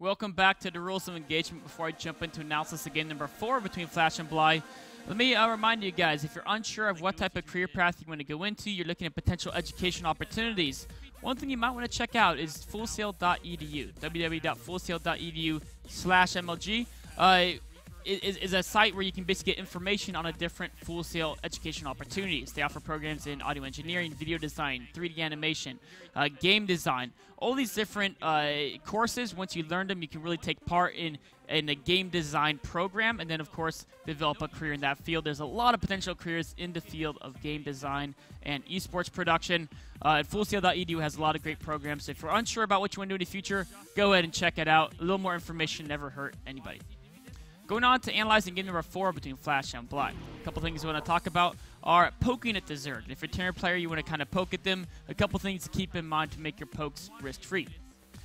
Welcome back to the rules of engagement. Before I jump into analysis of game number 4 between Flash and Bly, let me remind you guys, if you're unsure of what type of career path you want to go into, you're looking at potential education opportunities, one thing you might want to check out is fullsail.edu. www.fullsail.edu/MLG is a site where you can basically get information on a different Full Sail education opportunities. They offer programs in audio engineering, video design, 3D animation, game design, all these different courses. Once you learn them, you can really take part in a game design program and then, of course, develop a career in that field. There's a lot of potential careers in the field of game design and esports production. Fullsail.edu has a lot of great programs. If you're unsure about what you want to do in the future, go ahead and check it out. A little more information never hurt anybody. Going on to analyzing game number 4 between Flash and Bly. A couple things I want to talk about are poking at the Zerg. If you're a Terran player, you want to kind of poke at them. A couple things to keep in mind to make your pokes risk-free.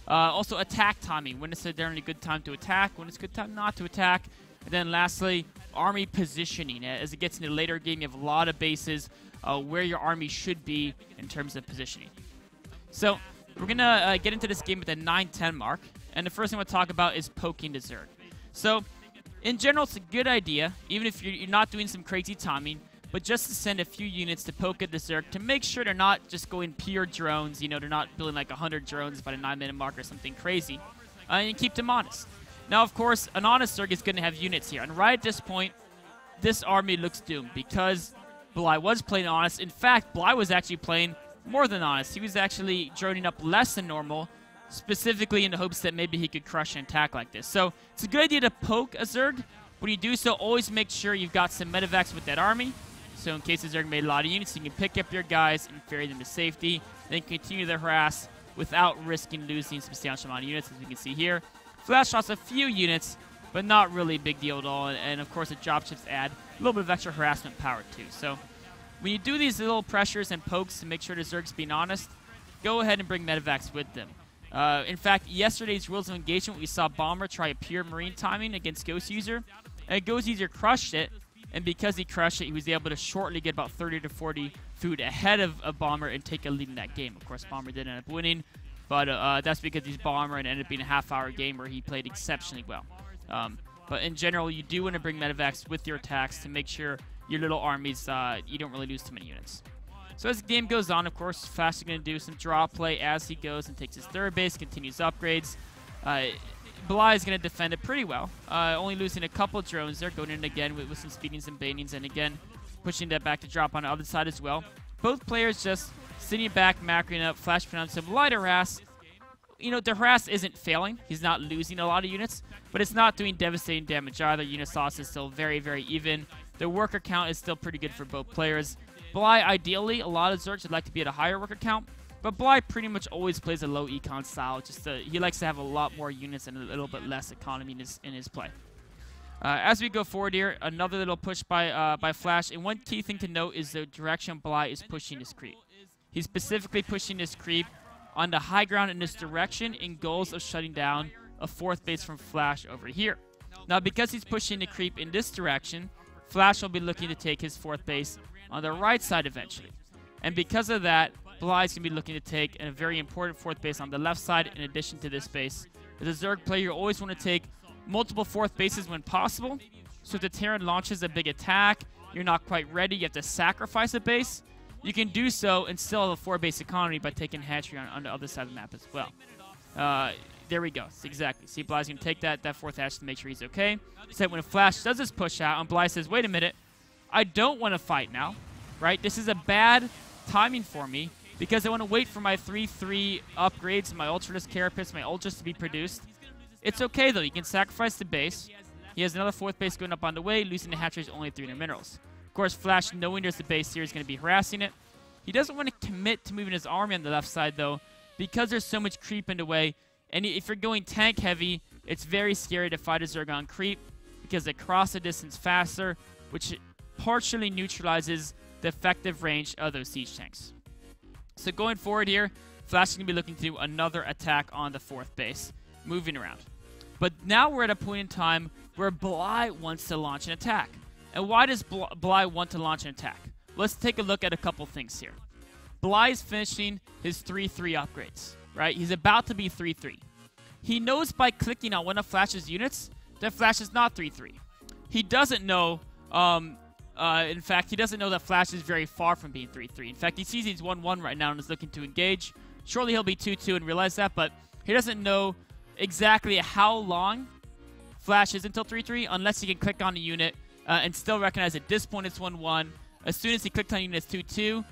Also, attack timing. When it's a generally good time to attack, when it's a good time not to attack. And then lastly, army positioning. As it gets into the later game, you have a lot of bases where your army should be in terms of positioning. So, we're going to get into this game at the 9-10 mark. And the first thing I want to talk about is poking the Zerg. So, in general, it's a good idea, even if you're not doing some crazy timing, but just to send a few units to poke at the Zerg to make sure they're not just going pure drones, you know, they're not building like 100 drones by the 9-minute mark or something crazy, and keep them honest. Now, of course, an honest Zerg is going to have units here, and right at this point, this army looks doomed because Bly was playing honest. In fact, Bly was actually playing more than honest. He was actually droning up less than normal, specifically in the hopes that maybe he could crush an attack like this. So it's a good idea to poke a Zerg. When you do so, always make sure you've got some medevacs with that army. So in case the Zerg made a lot of units, you can pick up your guys and ferry them to safety, then continue to harass without risking losing a substantial amount of units, as we can see here. Flash lost a few units, but not really a big deal at all. And of course, the dropships add a little bit of extra harassment power too. So when you do these little pressures and pokes to make sure the Zerg's being honest, go ahead and bring medevacs with them. In fact, yesterday's rules of engagement, we saw Bomber try a pure marine timing against Ghost User, and Ghost User crushed it, and because he crushed it, he was able to shortly get about 30 to 40 food ahead of Bomber and take a lead in that game. Of course, Bomber did end up winning, but that's because he's Bomber and it ended up being a half-hour game where he played exceptionally well. But in general, you do want to bring medevacs with your attacks to make sure your little armies, you don't really lose too many units. So as the game goes on, of course, Flash is going to do some draw play as he goes and takes his third base, continues upgrades. Bly is going to defend it pretty well, only losing a couple drones there, going in again with some speedings and banings, and again, pushing that back to drop on the other side as well. Both players just sitting back, macroing up, Flash putting on some light harass. You know, the harass isn't failing. He's not losing a lot of units, but it's not doing devastating damage either. Unit loss is still very, very even. The worker count is still pretty good for both players. Bly, ideally, a lot of Zergs would like to be at a higher worker count, but Bly pretty much always plays a low econ style. He likes to have a lot more units and a little bit less economy in his play. As we go forward here, another little push by Flash, and one key thing to note is the direction Bly is pushing his creep. He's specifically pushing his creep on the high ground in this direction in goals of shutting down a fourth base from Flash over here. Now, because he's pushing the creep in this direction, Flash will be looking to take his fourth base on the right side eventually. And because of that, Bly's going to be looking to take a very important fourth base on the left side in addition to this base. As a Zerg player, you always want to take multiple fourth bases when possible. So if the Terran launches a big attack, you're not quite ready, you have to sacrifice a base. You can do so and still have a 4-base economy by taking hatchery on the other side of the map as well. There we go. Exactly. See, Bly's going to take that fourth hatch to make sure he's okay. So when Flash does this push out and Bly says, wait a minute, I don't want to fight now, right? This is a bad timing for me because I want to wait for my 3-3 upgrades, my Ultralisk Carapace, my Ultras to be produced. It's okay, though. You can sacrifice the base. He has another fourth base going up on the way, losing the hatcheries only 300 minerals. Of course, Flash, knowing there's a base here, is going to be harassing it. He doesn't want to commit to moving his army on the left side, though, because there's so much creep in the way. And if you're going tank heavy, it's very scary to fight a Zerg on creep because they cross the distance faster, which partially neutralizes the effective range of those siege tanks. So going forward here, Flash is going to be looking to do another attack on the fourth base, moving around. But now we're at a point in time where Bly wants to launch an attack. And why does Bly want to launch an attack? Let's take a look at a couple things here. Bly is finishing his 3-3 upgrades, right? He's about to be 3-3. he knows by clicking on one of Flash's units that Flash is not 3-3. He doesn't know, in fact, he doesn't know that Flash is very far from being 3-3. In fact, he sees he's 1-1 right now and is looking to engage. Shortly he'll be 2-2 and realize that, but he doesn't know exactly how long Flash is until 3-3 unless he can click on a unit and still recognize at this point it's 1-1. As soon as he clicks on unit it's 2-2,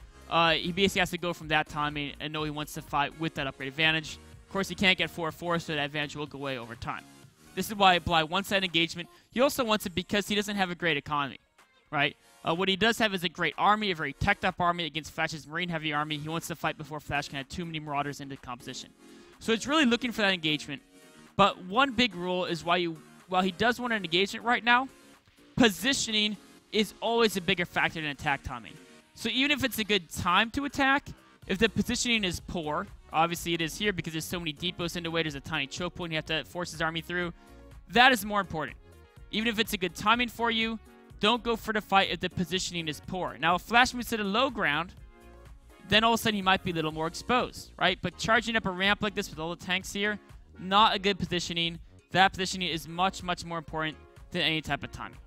he basically has to go from that timing and know he wants to fight with that upgrade advantage. Of course, he can't get 4-4, so that advantage will go away over time. This is why Bly wants that engagement. He also wants it because he doesn't have a great economy, right? What he does have is a great army, a very teched-up army against Flash's marine-heavy army. He wants to fight before Flash can have too many Marauders into composition. So it's really looking for that engagement. But one big rule is while he does want an engagement right now, positioning is always a bigger factor than attack timing. So even if it's a good time to attack, if the positioning is poor, obviously it is here because there's so many depots in the way, there's a tiny choke point you have to force his army through, that is more important. Even if it's a good timing for you, don't go for the fight if the positioning is poor. Now, if Flash moves to the low ground, then all of a sudden he might be a little more exposed, right? But charging up a ramp like this with all the tanks here, not a good positioning. That positioning is much, much more important than any type of timing.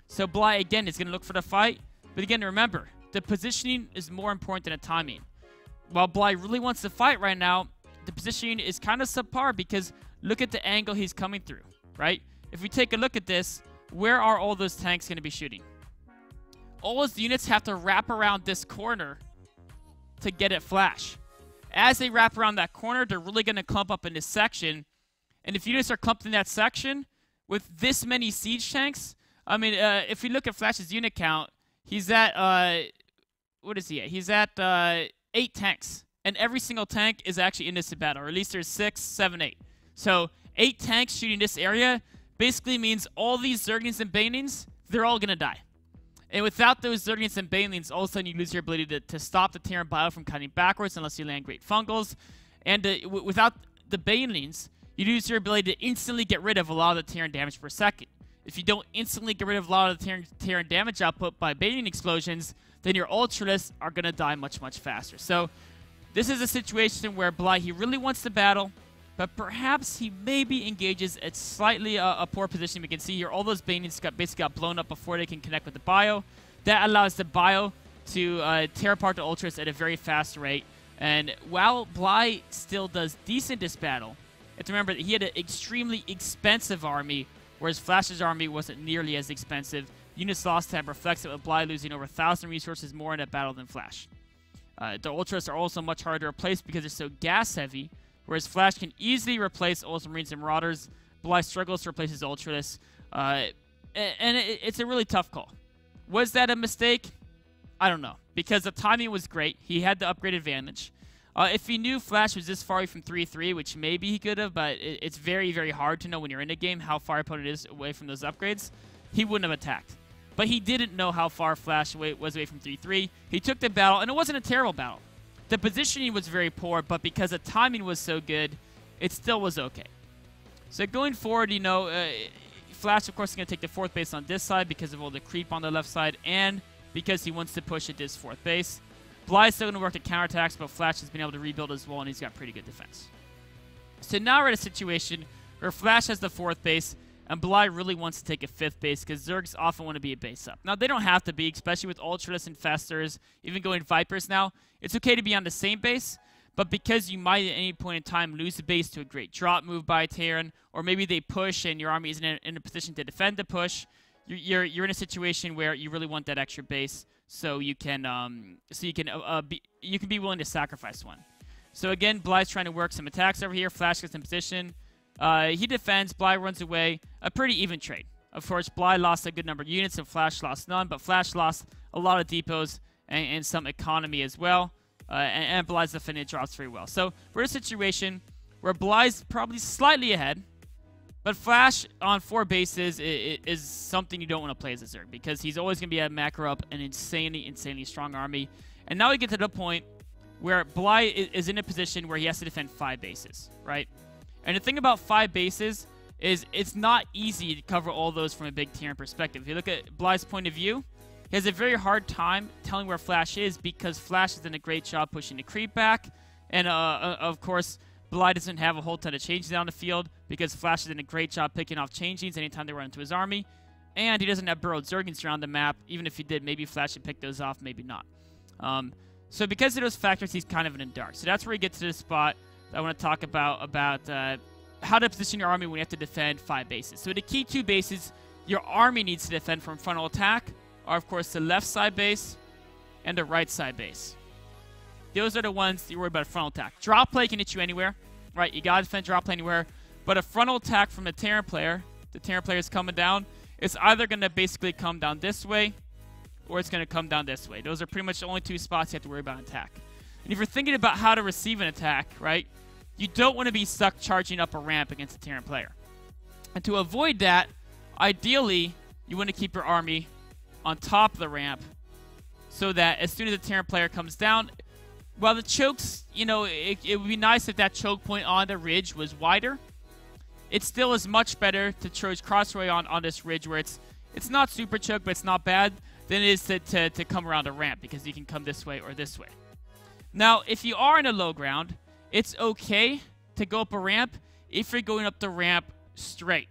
So Bly, again, is going to look for the fight. But again, remember, the positioning is more important than a timing. While Bly really wants to fight right now, the positioning is kind of subpar because look at the angle he's coming through, right? If we take a look at this, where are all those tanks going to be shooting? All those units have to wrap around this corner to get at Flash. As they wrap around that corner, they're really going to clump up in this section. And if units are clumped in that section with this many siege tanks, I mean, if we look at Flash's unit count, he's at, what is he at? He's at 8 tanks. And every single tank is actually in this battle, or at least there's 6, 7, 8. So 8 tanks shooting this area basically means all these Zerglings and Banelings, they're all going to die. And without those Zerglings and Banelings, all of a sudden you lose your ability to stop the Terran Bio from cutting backwards unless you land great Fungals. And without the Banelings, you lose your ability to instantly get rid of a lot of the Terran damage per second. If you don't instantly get rid of a lot of the Terran damage output by Baneling explosions, then your Ultralists are going to die much, much faster. So this is a situation where Bly, he really wants to battle, but perhaps he maybe engages at slightly a poor position. We can see here all those Banelings basically got blown up before they can connect with the Bio. That allows the Bio to tear apart the Ultras at a very fast rate. And while Bly still does decent this battle, you have to remember that he had an extremely expensive army, whereas Flash's army wasn't nearly as expensive. Units lost tab reflects it, with Bly losing over 1,000 resources more in that battle than Flash. The Ultras are also much harder to replace because they're so gas-heavy, whereas Flash can easily replace Ultramarines and Marauders. Bly struggles to replace his Ultralists, and it's a really tough call. Was that a mistake? I don't know, because the timing was great. He had the upgrade advantage. If he knew Flash was this far away from 3-3, which maybe he could have, but it's very, very hard to know when you're in a game how far opponent is away from those upgrades, he wouldn't have attacked. But he didn't know how far Flash was away from 3-3. He took the battle, and it wasn't a terrible battle. The positioning was very poor, but because the timing was so good, it still was okay. So going forward, you know, Flash, of course, is going to take the 4th base on this side because of all the creep on the left side, and because he wants to push at this 4th base. Bly's still going to work the counterattacks, but Flash has been able to rebuild as well, and he's got pretty good defense. So now we're in a situation where Flash has the 4th base, and Bly really wants to take a 5th base because Zergs often want to be a base up. Now, they don't have to be, especially with Ultralists and Festers, even going Vipers now. It's okay to be on the same base, but because you might at any point in time lose the base to a great drop move by a Terran, or maybe they push and your army isn't in a position to defend the push, you're in a situation where you really want that extra base, so you can be willing to sacrifice one. So again, Bly's trying to work some attacks over here. Flash gets in position. He defends. Bly runs away. A pretty even trade. Of course, Bly lost a good number of units and Flash lost none, but Flash lost a lot of depots and some economy as well. And Bly's defending drops very well. So we're in a situation where Bly's probably slightly ahead, but Flash on 4 bases is something you don't want to play as a Zerg because he's always going to be at macro up an insanely, insanely strong army. And now we get to the point where Bly is in a position where he has to defend 5 bases, right? And the thing about 5 bases is it's not easy to cover all those from a big Terran perspective. If you look at Bly's point of view, he has a very hard time telling where Flash is because Flash has done a great job pushing the creep back. And, of course, Bly doesn't have a whole ton of changes down the field because Flash is doing a great job picking off changes anytime they run into his army. And he doesn't have burrowed Zergans around the map. Even if he did, maybe Flash should pick those off, maybe not. So because of those factors, he's kind of in the dark. So that's where we get to this spot that I want to talk about how to position your army when you have to defend 5 bases. So the key 2 bases your army needs to defend from frontal attack are, of course, the left side base and the right side base. Those are the ones you're worried about frontal attack. Drop play can hit you anywhere, right? You got to defend drop play anywhere. But a frontal attack from the Terran player, the Terran player is coming down, it's either going to basically come down this way or it's going to come down this way. Those are pretty much the only 2 spots you have to worry about in attack. And if you're thinking about how to receive an attack, right, you don't want to be stuck charging up a ramp against a Terran player. And to avoid that, ideally, you want to keep your army on top of the ramp so that as soon as the Terran player comes down, while the chokes, you know, it would be nice if that choke point on the ridge was wider. It still is much better to choose cross-roy on this ridge where it's not super choke, but it's not bad, than it is to come around a ramp because you can come this way or this way. Now, if you are in a low ground, it's okay to go up a ramp if you're going up the ramp straight,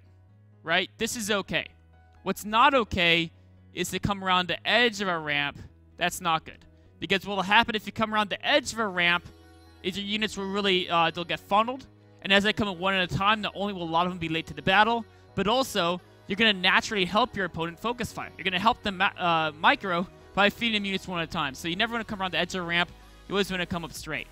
right? This is okay. What's not okay is to come around the edge of a ramp. That's not good. Because what will happen if you come around the edge of a ramp is your units will really, they'll get funneled. And as they come in one at a time, not only will a lot of them be late to the battle, but also you're going to naturally help your opponent focus fire. You're going to help them micro by feeding them units one at a time. So you never want to come around the edge of the ramp. You always want to come up straight.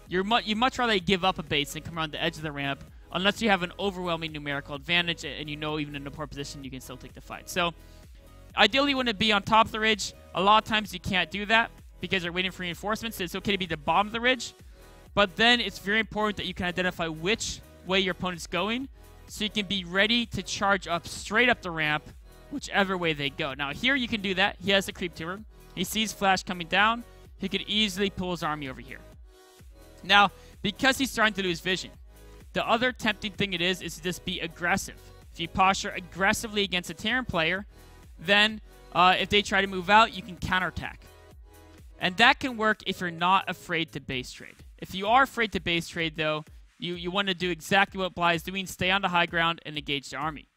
You much rather give up a base than come around the edge of the ramp unless you have an overwhelming numerical advantage and you know even in a poor position you can still take the fight. So ideally you want to be on top of the ridge. A lot of times you can't do that because you're waiting for reinforcements. So it's okay to be at the bottom of the ridge. But then it's very important that you can identify which way your opponent's going so you can be ready to charge up straight up the ramp whichever way they go. Now here you can do that. He has the creep tumor. He sees Flash coming down. He could easily pull his army over here. Now, because he's starting to lose vision, the other tempting thing it is to just be aggressive. If you posture aggressively against a Terran player, then if they try to move out, you can counterattack. And that can work if you're not afraid to base trade. If you are afraid to base trade, though, you want to do exactly what Bly is doing, stay on the high ground and engage the army.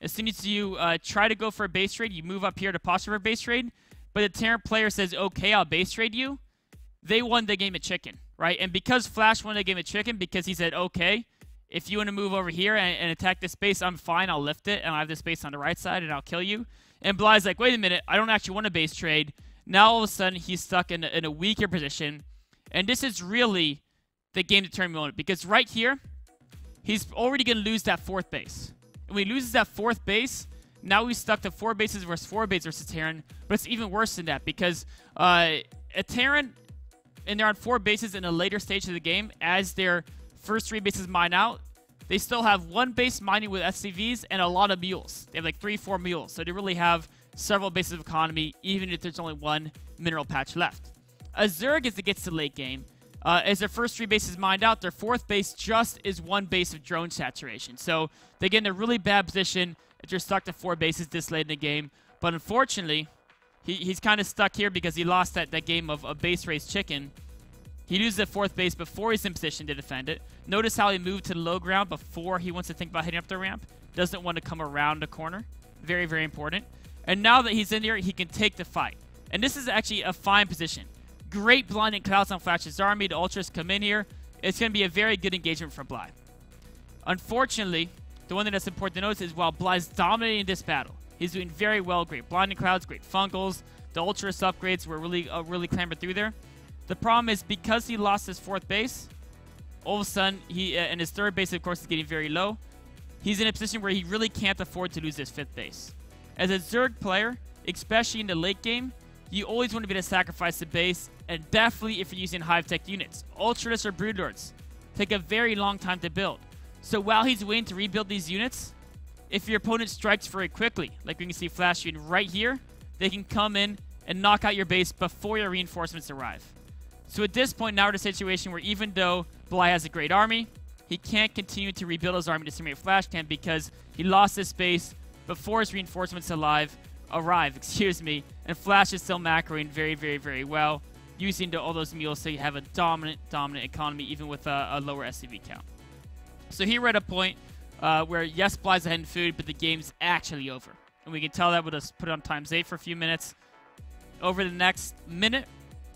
As soon as you try to go for a base trade, you move up here to posture for a base trade, but the Terran player says, okay, I'll base trade you, they won the game of chicken, right? And because Flash won the game of chicken, because he said, okay, if you want to move over here and attack this base, I'm fine, I'll lift it, and I have this base on the right side, and I'll kill you. And Bly's like, wait a minute, I don't actually want a base trade. Now all of a sudden, he's stuck in a weaker position. And this is really the game-determining moment. Because right here, he's already going to lose that 4th base. And when he loses that 4th base, now he's stuck to 4 bases versus 4 bases versus Terran. But it's even worse than that. Because a Terran, and they're on 4 bases in a later stage of the game, as their first 3 bases mine out, they still have 1 base mining with SCVs and a lot of mules. They have like 3-4 mules. So they really have several bases of economy, even if there's only 1 mineral patch left. A Zerg, as it gets to late game, as their first 3 bases mined out, their 4th base just is 1 base of drone saturation. So they get in a really bad position if you're stuck to 4 bases this late in the game. But unfortunately, he's kind of stuck here because he lost that game of a base race chicken. He loses the 4th base before he's in position to defend it. Notice how he moved to the low ground before he wants to think about hitting up the ramp. Doesn't want to come around the corner. Very, very important. And now that he's in here, he can take the fight. And this is actually a fine position. Great blinding clouds on Flash's army. The Ultras come in here. It's going to be a very good engagement for Bly. Unfortunately, the one that's important to notice is while Bly's dominating this battle, he's doing very well. Great blinding clouds, great fungals. The Ultras upgrades were really clambered through there. The problem is because he lost his 4th base, all of a sudden, and his 3rd base, of course, is getting very low. He's in a position where he really can't afford to lose his 5th base. As a Zerg player, especially in the late game, you always want to be able to sacrifice the base, and definitely if you're using Hive-Tech units. Ultras or Broodlords take a very long time to build. So while he's waiting to rebuild these units, if your opponent strikes very quickly, like we can see Flash shooting right here, they can come in and knock out your base before your reinforcements arrive. So at this point, now we're in a situation where even though Bly has a great army, he can't continue to rebuild his army to simulate Flash can because he lost his base before his reinforcements arrive, and Flash is still macroing very, very, very well. using all those mules so you have a dominant economy even with a lower SCV count. So here we're at a point where yes, Bly's ahead in food, but the game's actually over. And we can tell that with us put it on ×8 for a few minutes. Over the next minute,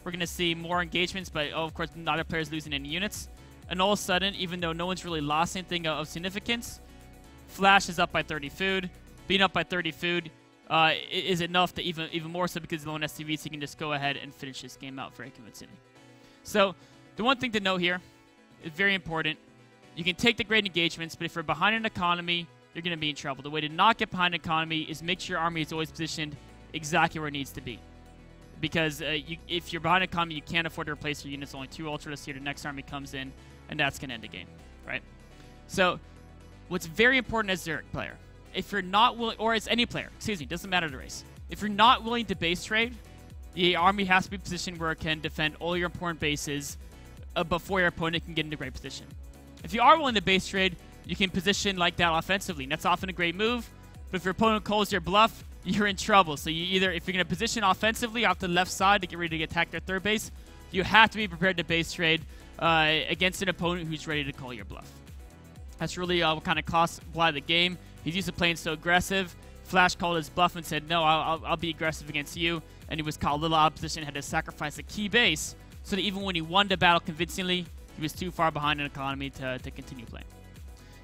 we're going to see more engagements, but of course, neither player's losing any units. And all of a sudden, even though no one's really lost anything of significance, Flash is up by 30 food. Being up by 30 food is enough to even more so because of the low on SCVs, he can just go ahead and finish this game out very convincingly. So the one thing to know here is very important. You can take the great engagements, but if you're behind an economy, you're going to be in trouble. The way to not get behind an economy is make sure your army is always positioned exactly where it needs to be. Because if you're behind an economy, you can't afford to replace your units. Only 2 ultras here. The next army comes in, and that's going to end the game, right? So what's very important as a Zurich player, if you're not willing, or as any player, excuse me, doesn't matter the race. If you're not willing to base trade, the army has to be positioned where it can defend all your important bases before your opponent can get into great position. If you are willing to base trade, you can position like that offensively, and that's often a great move. But if your opponent calls your bluff, you're in trouble. So you either, if you're going to position offensively off the left side to get ready to attack their third base, you have to be prepared to base trade against an opponent who's ready to call your bluff. That's really what kind of cost Bly the game. He's used to playing so aggressive. Flash called his bluff and said, no, I'll be aggressive against you. And he was caught a little opposition, had to sacrifice a key base so that even when he won the battle convincingly, he was too far behind an economy to continue playing.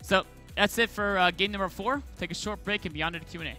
So that's it for game number 4. Take a short break and be on to the Q&A.